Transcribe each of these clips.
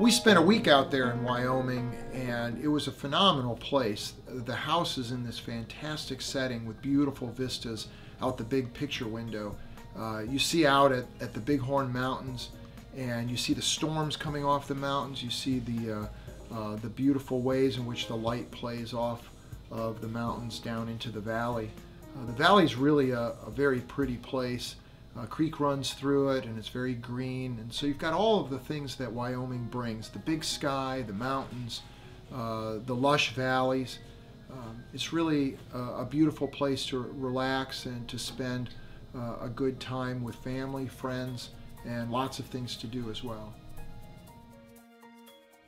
We spent a week out there in Wyoming, and it was a phenomenal place. The house is in this fantastic setting with beautiful vistas out the big picture window. You see out at the Bighorn Mountains, and you see the storms coming off the mountains. You see the beautiful ways in which the light plays off of the mountains down into the valley. The valley is really a very pretty place. A creek runs through it, and it's very green, and so you've got all of the things that Wyoming brings: the big sky, the mountains, the lush valleys. It's really a beautiful place to relax and to spend a good time with family, friends, and lots of things to do as well.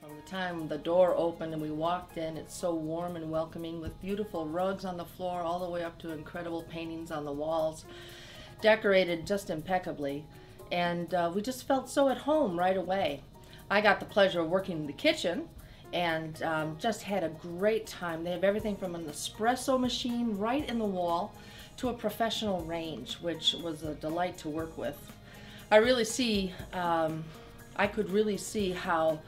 From the time the door opened and we walked in, it's so warm and welcoming, with beautiful rugs on the floor all the way up to incredible paintings on the walls, decorated just impeccably, and we just felt so at home right away. I got the pleasure of working in the kitchen and just had a great time. They have everything from an espresso machine right in the wall to a professional range, which was a delight to work with. I could really see how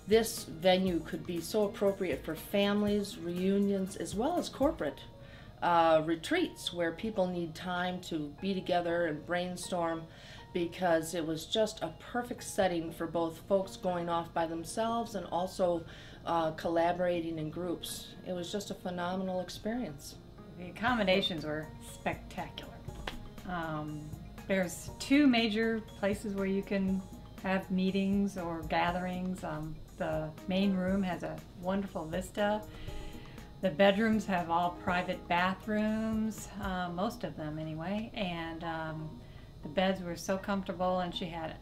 this venue could be so appropriate for families, reunions, as well as corporate retreats where people need time to be together and brainstorm, because it was just a perfect setting for both folks going off by themselves and also collaborating in groups. It was just a phenomenal experience. The accommodations were spectacular. There's two major places where you can have meetings or gatherings. The main room has a wonderful vista. The bedrooms have all private bathrooms, most of them anyway, and the beds were so comfortable, and she had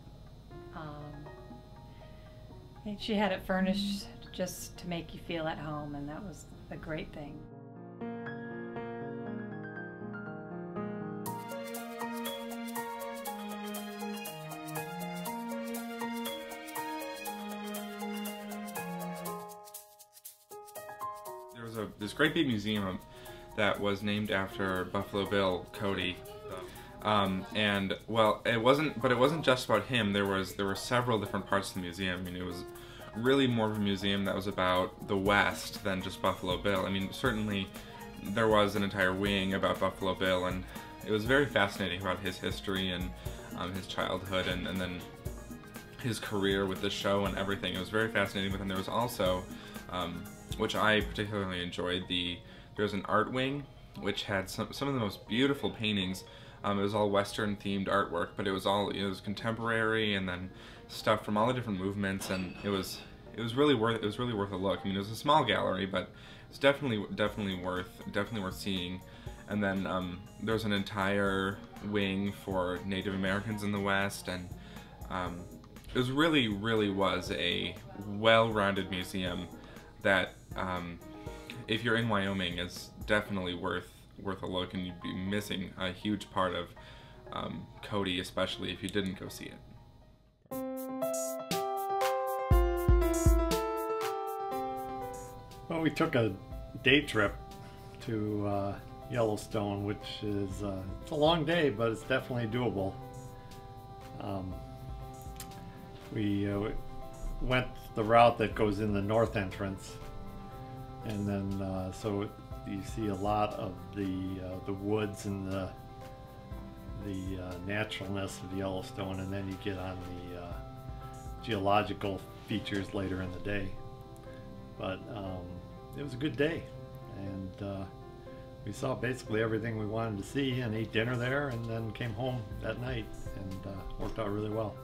it furnished just to make you feel at home, and that was a great thing. There was this great big museum that was named after Buffalo Bill Cody, and well, it wasn't just about him. There were several different parts of the museum. I mean, it was really more of a museum that was about the West than just Buffalo Bill. I mean, certainly there was an entire wing about Buffalo Bill, and it was very fascinating about his history and his childhood, and then his career with the show and everything. It was very fascinating. But then there was also, which I particularly enjoyed, there was an art wing which had some of the most beautiful paintings. It was all Western themed artwork, but it was contemporary, and then stuff from all the different movements, and it was really worth a look. I mean, it was a small gallery, but it's definitely worth seeing. And then there was an entire wing for Native Americans in the West, and it was really was a well-rounded museum that, if you're in Wyoming, is definitely worth a look, and you'd be missing a huge part of Cody, especially if you didn't go see it. Well, we took a day trip to Yellowstone, which is it's a long day, but it's definitely doable. We went the route that goes in the north entrance, and then so you see a lot of the woods and the naturalness of Yellowstone, and then you get on the geological features later in the day. But it was a good day, and we saw basically everything we wanted to see, and ate dinner there, and then came home that night, and worked out really well.